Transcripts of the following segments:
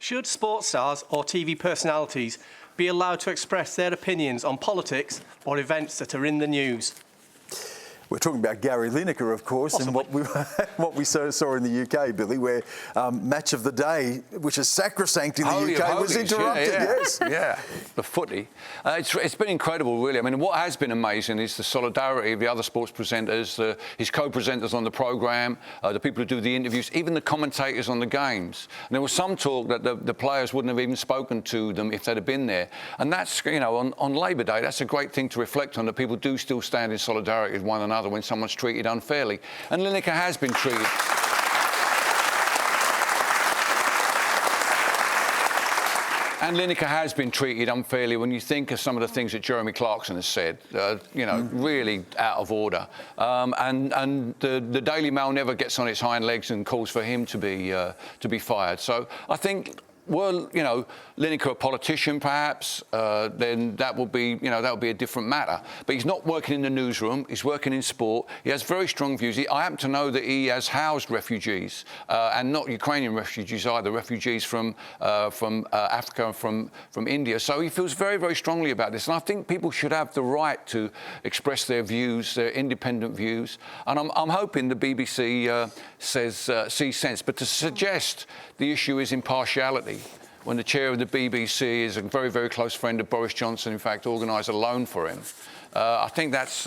Should sports stars or TV personalities be allowed to express their opinions on politics or events that are in the news? We're talking about Gary Lineker, of course, Possibly. and what we saw in the UK, Billy, where match of the day, which is sacrosanct in the UK, was interrupted. Yes, yeah, the footy. It's been incredible, really. I mean, what has been amazing is the solidarity of the other sports presenters, his co-presenters on the programme, the people who do the interviews, even the commentators on the games. And there was some talk that the players wouldn't have even spoken to them if they'd have been there. And that's, you know, on Labour Day, that's a great thing to reflect on, that people do still stand in solidarity with one another when someone's treated unfairly. And Lineker has been treated. And Lineker has been treated unfairly when you think of some of the things that Jeremy Clarkson has said, you know, really out of order. And the Daily Mail never gets on its hind legs and calls for him to be fired. So I think, well, you know, Lineker a politician, perhaps, then that would be, you know, that would be a different matter. But he's not working in the newsroom. He's working in sport. He has very strong views. I happen to know that he has housed refugees, and not Ukrainian refugees either, refugees from Africa and from India. So he feels very, very strongly about this. And I think people should have the right to express their views, their independent views. And I'm hoping the BBC sees sense. But to suggest the issue is impartiality, when the chair of the BBC is a very, very close friend of Boris Johnson, in fact, organised a loan for him, I think that's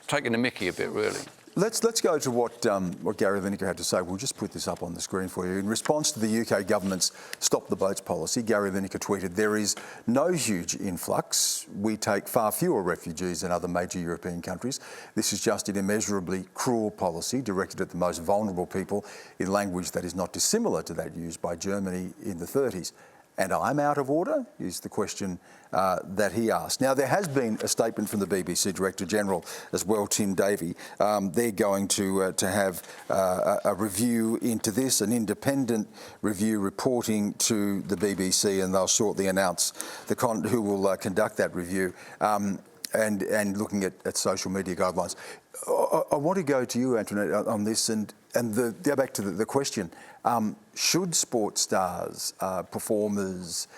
taking the mickey a bit, really. Let's go to what Gary Lineker had to say. We'll just put this up on the screen for you. In response to the UK government's Stop the Boats policy, Gary Lineker tweeted, "There is no huge influx. We take far fewer refugees than other major European countries. This is just an immeasurably cruel policy directed at the most vulnerable people in language that is not dissimilar to that used by Germany in the 30s. And I'm out of order?" is the question that he asked. Now, there has been a statement from the BBC Director General as well, Tim Davey. They're going to have a review into this, an independent review reporting to the BBC, and they'll shortly announce who will conduct that review, and looking at social media guidelines. I want to go to you, Antoinette, on this, and go back to the question. Should sports stars, performers,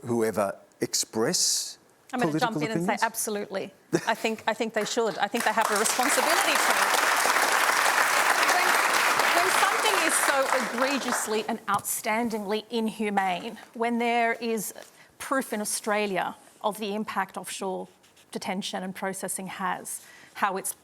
whoever express I'm going to jump in and say absolutely. I think they should. I think they have a responsibility to. When something is so egregiously and outstandingly inhumane, when there is proof in Australia of the impact offshore detention and processing has, how it's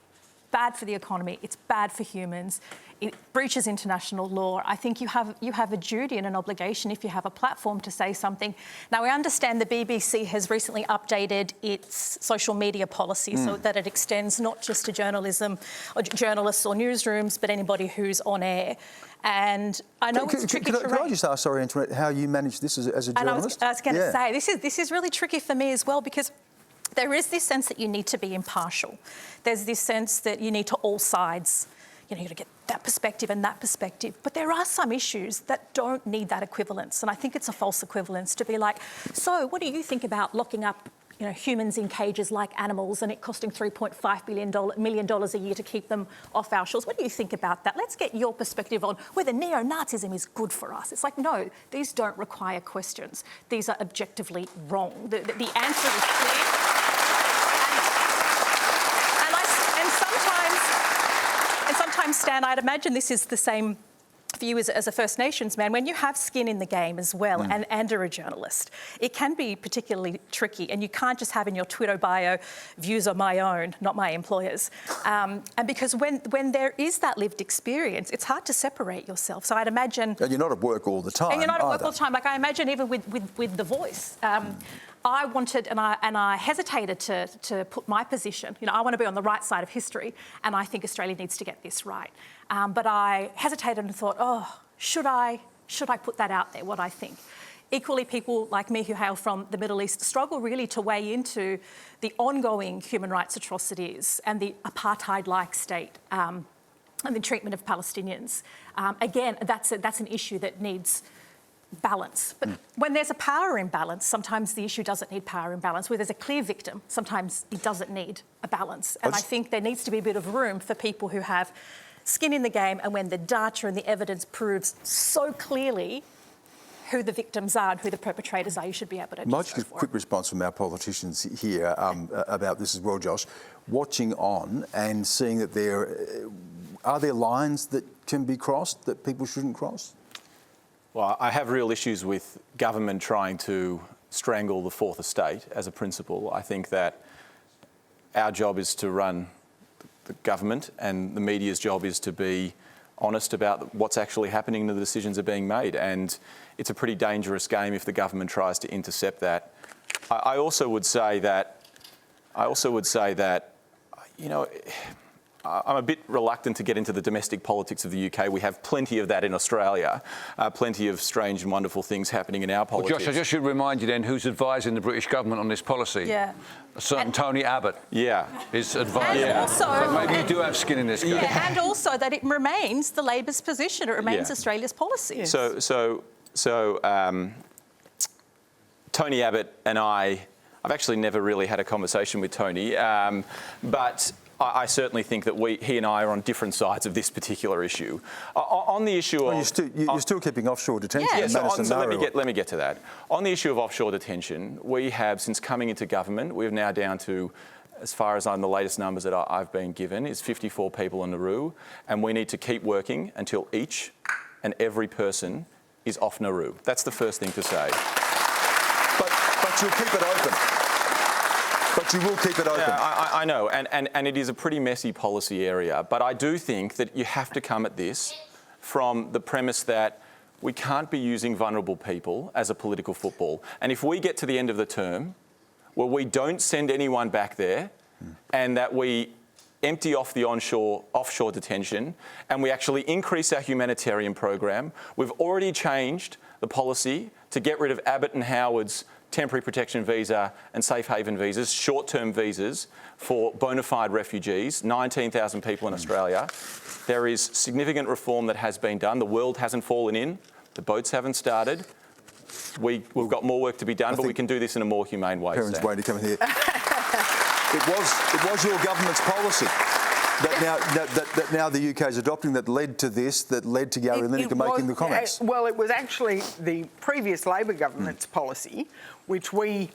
bad for the economy, it's bad for humans, it breaches international law. I think you have a duty and an obligation, if you have a platform, to say something. Now, I understand the BBC has recently updated its social media policy so that it extends not just to journalism or journalists or newsrooms, but anybody who's on air. And I know it's tricky. Can I just ask, sorry, Antoinette, how you manage this as a journalist? And I was going to say, this is really tricky for me as well, because there is this sense that you need to be impartial. There's this sense that you need to all sides. You know, you've got to get that perspective and that perspective. But there are some issues that don't need that equivalence. And I think it's a false equivalence to be like, so what do you think about locking up, you know, humans in cages like animals and it costing $3.5 million a year to keep them off our shores? What do you think about that? Let's get your perspective on whether neo-Nazism is good for us. It's like, no, these don't require questions. These are objectively wrong. The answer is clear. Stan, I'd imagine this is the same for you as a First Nations man. When you have skin in the game as well and are a journalist, it can be particularly tricky, and you can't just have in your Twitter bio, "Views are my own, not my employer's." And because when there is that lived experience, it's hard to separate yourself. So I'd imagine... And you're not at work all the time. And you're not at work all the time. Like, I imagine even with The Voice, I wanted, and I hesitated to put my position. You know, I want to be on the right side of history, and I think Australia needs to get this right. But I hesitated and thought, oh, should I put that out there, what I think? Equally, people like me who hail from the Middle East struggle really to weigh into the ongoing human rights atrocities and the apartheid-like state and the treatment of Palestinians. Again, that's an issue that needs balance. But when there's a power imbalance, sometimes the issue doesn't need power imbalance. Where there's a clear victim, sometimes it doesn't need a balance. And I think there needs to be a bit of room for people who have skin in the game, and when the data and the evidence proves so clearly who the victims are and who the perpetrators are, you should be able to Might just you give a quick response from our politicians here about this as well, Josh? Watching on and seeing that are there lines that can be crossed that people shouldn't cross? Well, I have real issues with government trying to strangle the fourth estate as a principle. I think that our job is to run the government, and the media's job is to be honest about what's actually happening and the decisions are being made. And it's a pretty dangerous game if the government tries to intercept that. I also would say that, you know, I'm a bit reluctant to get into the domestic politics of the UK. We have plenty of that in Australia, plenty of strange and wonderful things happening in our politics. Well, Josh, I just should remind you then who's advising the British government on this policy. Yeah. A certain Tony Abbott. Yeah. Is advising. And also, so maybe you do have skin in this game. yeah, and also that it remains the Labor's position. It remains Australia's policy. So Tony Abbott and I've actually never really had a conversation with Tony, but I certainly think that he and I are on different sides of this particular issue. On the issue of... You're still keeping offshore detention in so Macnamara. let me get to that. On the issue of offshore detention, we have, since coming into government, we're now down to, as far as the latest numbers that I've been given, is 54 people in Nauru, and we need to keep working until each and every person is off Nauru. That's the first thing to say. But you'll keep it open. But you will keep it open. Yeah, I know, and it is a pretty messy policy area, but I do think that you have to come at this from the premise that we can't be using vulnerable people as a political football. And if we get to the end of the term where we don't send anyone back there and that we empty off the offshore detention and we actually increase our humanitarian program, we've already changed the policy to get rid of Abbott and Howard's temporary protection visa and safe haven visas, short-term visas for bona fide refugees, 19,000 people in Australia. There is significant reform that has been done. The world hasn't fallen in. The boats haven't started. We've got more work to be done, but we can do this in a more humane way. Perin's waiting to come in here. It was your government's policy that now the UK is adopting that led to this, that led to Gary Lineker making the comments. Well, it was actually the previous Labor government's policy, which we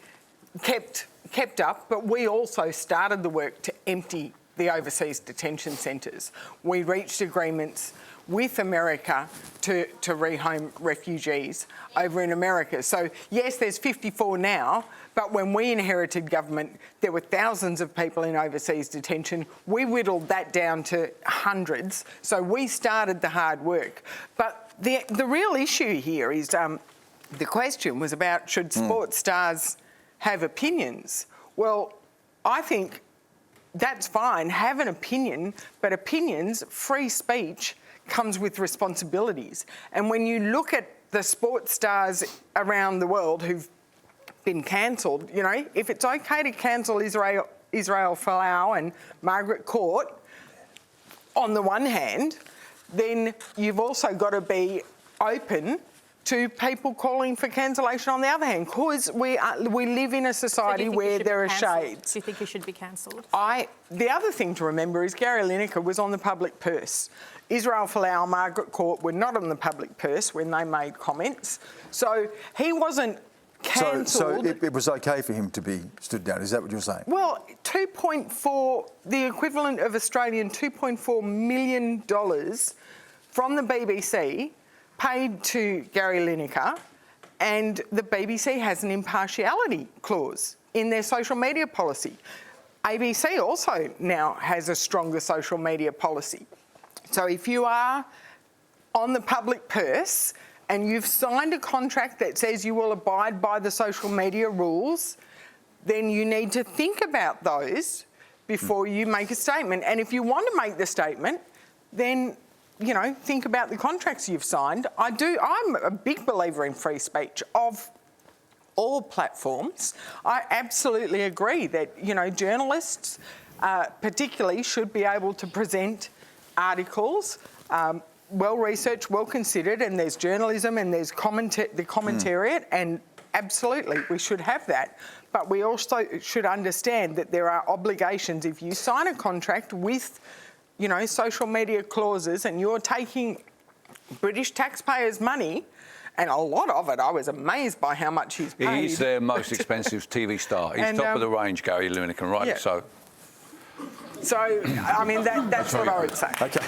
kept up, but we also started the work to empty the overseas detention centres. We reached agreements with America to rehome refugees over in America. So, yes, there's 54 now, but when we inherited government, there were thousands of people in overseas detention. We whittled that down to hundreds. So we started the hard work. But the real issue here is the question was about should sports stars have opinions? Well, I think that's fine, have an opinion, but opinions, free speech, comes with responsibilities. And when you look at the sports stars around the world who've been cancelled, you know, if it's okay to cancel Israel Folau and Margaret Court on the one hand, then you've also got to be open to people calling for cancellation on the other hand, because we live in a society where there are shades. Do you think he should be cancelled? The other thing to remember is Gary Lineker was on the public purse. Israel Folau and Margaret Court were not on the public purse when they made comments. So he wasn't cancelled. So it was okay for him to be stood down, is that what you're saying? Well, the equivalent of Australian $2.4 million from the BBC paid to Gary Lineker, and the BBC has an impartiality clause in their social media policy. ABC also now has a stronger social media policy. So if you are on the public purse and you've signed a contract that says you will abide by the social media rules, then you need to think about those before you make a statement. And if you want to make the statement, then, you know, think about the contracts you've signed. I'm a big believer in free speech of all platforms. I absolutely agree that, you know, journalists particularly should be able to present articles well-researched, well-considered, and there's journalism and there's the commentariat, and absolutely we should have that. But we also should understand that there are obligations. If you sign a contract with, you know, social media clauses and you're taking British taxpayers' money and a lot of it, I was amazed by how much he's paid. He's their most expensive TV star. He's And, top of the range, Gary Lineker, right? yeah. So. So, I mean, that's what I would say. Okay.